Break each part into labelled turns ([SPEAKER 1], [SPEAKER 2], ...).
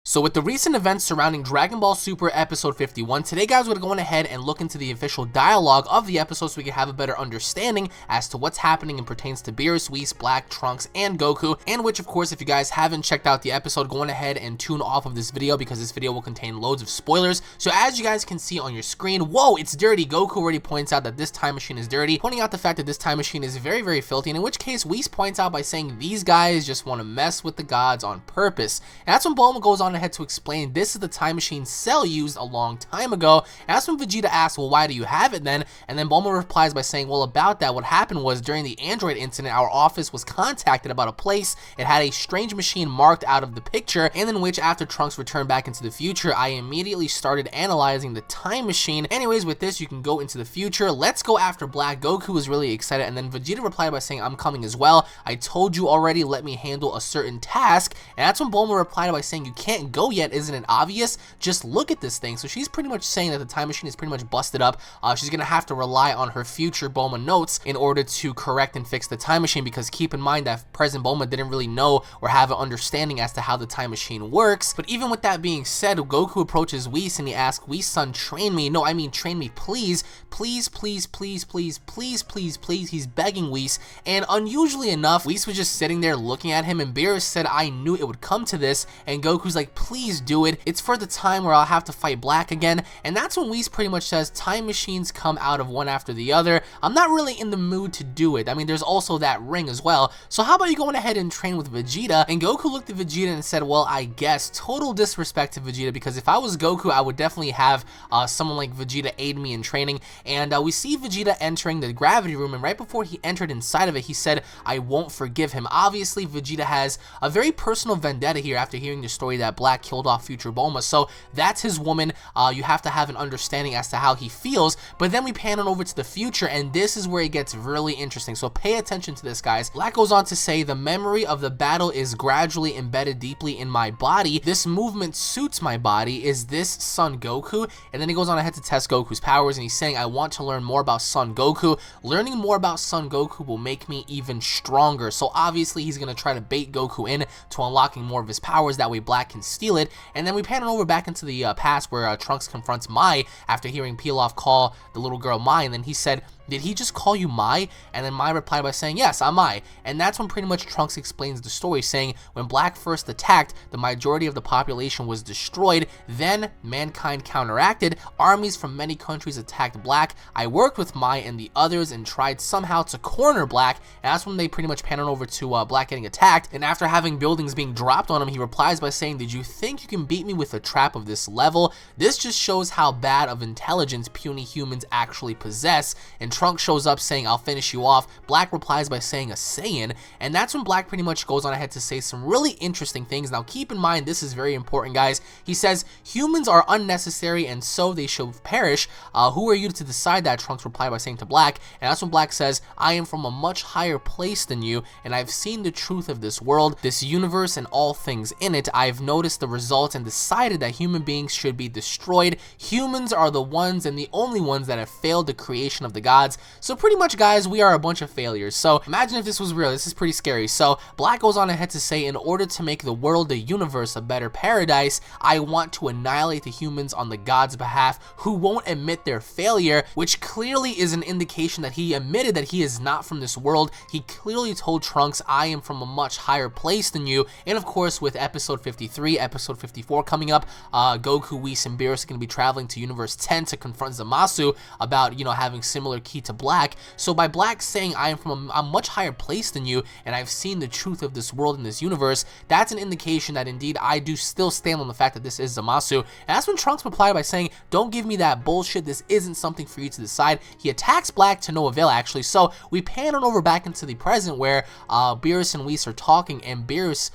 [SPEAKER 1] So with the recent events surrounding Dragon Ball Super episode 51, today guys we're going to go on ahead and look into the official dialogue of the episode so we can have a better understanding as to what's happening and pertains to Beerus, Whis, Black, Trunks, and Goku, and which of course if you guys haven't checked out the episode, go on ahead and tune off of this video because this video will contain loads of spoilers. So as you guys can see on your screen, whoa, it's dirty. Goku already points out that this time machine is dirty, pointing out the fact that this time machine is very, very filthy, and in which case Whis points out by saying these guys just want to mess with the gods on purpose. And that's when Bulma goes on ahead to explain this is the time machine Cell used a long time ago. And that's when Vegeta asks, well, why do you have it then? And then Bulma replies by saying, well, about that, what happened was during the android incident, our office was contacted about a place. It had a strange machine marked out of the picture, and in which after Trunks returned back into the future, I immediately started analyzing the time machine. Anyways, with this, you can go into the future. Let's go after Black. Goku was really excited, and then Vegeta replied by saying, I'm coming as well. I told you already, let me handle a certain task. And that's when Bulma replied by saying, you can't go yet, isn't it obvious? Just look at this thing. So she's pretty much saying that the time machine is pretty much busted up. She's gonna have to rely on her future Bulma notes in order to correct and fix the time machine, because keep in mind that present Bulma didn't really know or have an understanding as to how the time machine works. But even with that being said, Goku approaches Whis and he asks, Whis son, train me. No, I mean train me, please. Please, please, please, please, please, please, please. He's begging Whis, and unusually enough, Whis was just sitting there looking at him, and Beerus said, I knew it would come to this, and Goku's like, please do it. It's for the time where I'll have to fight Black again. And that's when Whis pretty much says, time machines come out of one after the other. I'm not really in the mood to do it. I mean, there's also that ring as well. So how about you going ahead and train with Vegeta? And Goku looked at Vegeta and said, well, I guess. Total disrespect to Vegeta, because if I was Goku, I would definitely have someone like Vegeta aid me in training. And we see Vegeta entering the gravity room, and right before he entered inside of it, he said, I won't forgive him. Obviously, Vegeta has a very personal vendetta here after hearing the story that Black killed off future Bulma. So that's his woman. You have to have an understanding as to how he feels. But then we pan on over to the future, and this is where it gets really interesting. So pay attention to this, guys. Black goes on to say, the memory of the battle is gradually embedded deeply in my body. This movement suits my body. Is this Son Goku? And then he goes on ahead to test Goku's powers, and he's saying, I want to learn more about Son Goku. Learning more about Son Goku will make me even stronger. So obviously he's going to try to bait Goku in to unlocking more of his powers. That way Black can steal it. And then we pan on over back into the past where Trunks confronts Mai after hearing Pilaf call the little girl Mai, and then he said, did he just call you Mai? And then Mai replied by saying, yes, I'm Mai. And that's when pretty much Trunks explains the story, saying when Black first attacked, the majority of the population was destroyed. Then mankind counteracted. Armies from many countries attacked Black. I worked with Mai and the others and tried somehow to corner Black. And that's when they pretty much pan on over to Black getting attacked. And after having buildings being dropped on him, he replies by saying, did you think you can beat me with a trap of this level? This just shows how bad of intelligence puny humans actually possess. And Trunks shows up saying, I'll finish you off. Black replies by saying a Saiyan, and that's when Black pretty much goes on ahead to say some really interesting things. Now keep in mind, this is very important, guys. He says, humans are unnecessary and so they should perish. Who are you to decide that? Trunks replied by saying to Black, and that's when Black says, I am from a much higher place than you, and I've seen the truth of this world, this universe, and all things in it. I've noticed the results and decided that human beings should be destroyed. Humans are the ones and the only ones that have failed the creation of the gods. So pretty much, guys, we are a bunch of failures. So imagine if this was real. This is pretty scary. So Black goes on ahead to say, in order to make the world, the universe, a better paradise, I want to annihilate the humans on the gods' behalf who won't admit their failure, which clearly is an indication that he admitted that he is not from this world. He clearly told Trunks, I am from a much higher place than you. And of course, with episode 53, episode 54 coming up, Goku, Whis, and Beerus are going to be traveling to Universe 10 to confront Zamasu about, having similar key to Black. So by Black saying, I am from a much higher place than you, and I've seen the truth of this world and this universe, that's an indication that indeed I do still stand on the fact that this is Zamasu. And that's when Trunks replied by saying, don't give me that bullshit. This isn't something for you to decide. He attacks Black to no avail, actually. So we pan on over back into the present where Beerus and Whis are talking, and Beerus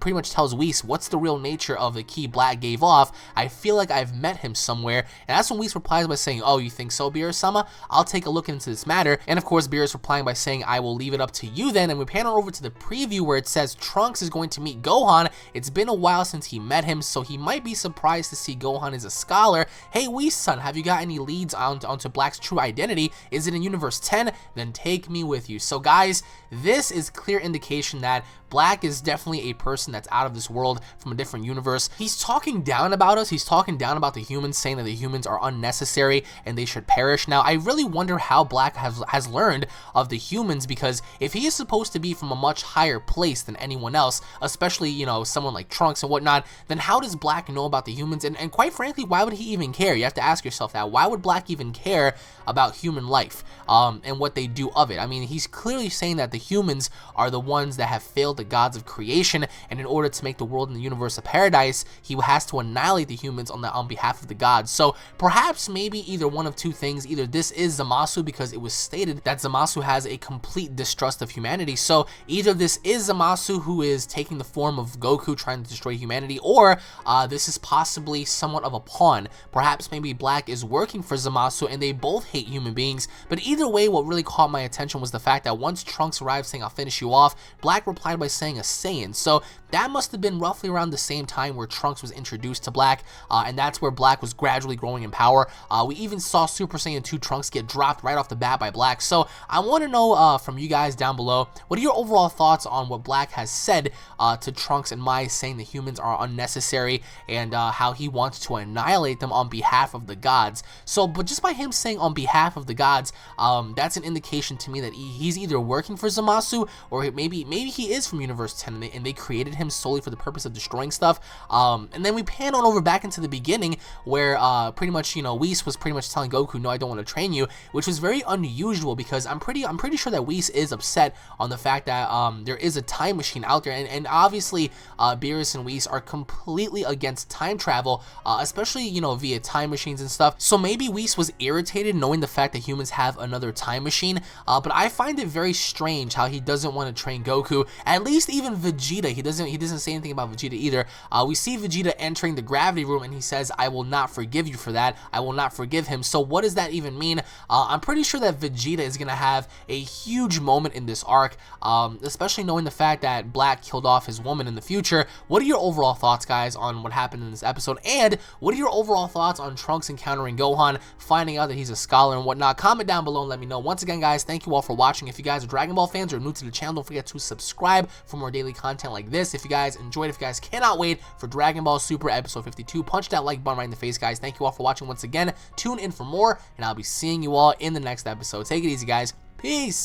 [SPEAKER 1] pretty much tells Whis, what's the real nature of the key Black gave off? I feel like I've met him somewhere. And that's when Whis replies by saying, oh, you think so, Beerus-sama? I'll take a look into this matter. And of course, Beerus replying by saying, I will leave it up to you then. And we pan on over to the preview where it says Trunks is going to meet Gohan. It's been a while since he met him, so he might be surprised to see Gohan is a scholar. Hey, Whis-san, have you got any leads onto Black's true identity? Is it in Universe 10? Then take me with you. So guys, this is clear indication that Black is definitely a person that's out of this world from a different universe. He's talking down about us. He's talking down about the humans, saying that the humans are unnecessary and they should perish. Now, I really wonder how Black has learned of the humans, because if he is supposed to be from a much higher place than anyone else, especially, you know, someone like Trunks and whatnot, then how does Black know about the humans? And quite frankly, why would he even care? You have to ask yourself that. Why would Black even care about human life and what they do of it? I mean, he's clearly saying that the humans are the ones that have failed the gods of creation, and in order to make the world and the universe a paradise, he has to annihilate the humans on behalf of the gods. So perhaps maybe either one of two things. Either this is Zamasu, because it was stated that Zamasu has a complete distrust of humanity. So either this is Zamasu who is taking the form of Goku trying to destroy humanity, or this is possibly somewhat of a pawn. Perhaps maybe Black is working for Zamasu and they both hate human beings. But either way, what really caught my attention was the fact that once Trunks arrived saying, I'll finish you off, Black replied by saying a Saiyan. So that must have been roughly around the same time where Trunks was introduced to Black, and that's where Black was gradually growing in power. We even saw Super Saiyan 2 Trunks get dropped right off the bat by Black. So I want to know from you guys down below, what are your overall thoughts on what Black has said to Trunks and Mai, saying the humans are unnecessary and how he wants to annihilate them on behalf of the gods. So, but just by him saying on behalf of the gods, that's an indication to me that he's either working for Zamasu, or maybe he is from Universe 10 and they created him solely for the purpose of destroying stuff. And then we pan on over back into the beginning where pretty much, you know, Whis was pretty much telling Goku, no, I don't want to train you, which was very unusual, because I'm pretty sure that Whis is upset on the fact that there is a time machine out there, and obviously Beerus and Whis are completely against time travel, especially, you know, via time machines and stuff. So maybe Whis was irritated knowing the fact that humans have another time machine, but I find it very strange how he doesn't want to train Goku. At least even Vegeta, he doesn't say anything about Vegeta either. We see Vegeta entering the gravity room and he says, I will not forgive you for that. I will not forgive him. So what does that even mean? I'm pretty sure that Vegeta is going to have a huge moment in this arc, especially knowing the fact that Black killed off his woman in the future. What are your overall thoughts, guys, on what happened in this episode? And what are your overall thoughts on Trunks encountering Gohan, finding out that he's a scholar and whatnot? Comment down below and let me know. Once again, guys, thank you all for watching. If you guys are Dragon Ball fans or new to the channel, don't forget to subscribe for more daily content like this. If you guys enjoyed, if you guys cannot wait for Dragon Ball Super episode 52, punch that like button right in the face, guys. Thank you all for watching once again. Tune in for more, and I'll be seeing you all in the next episode. Take it easy, guys. Peace.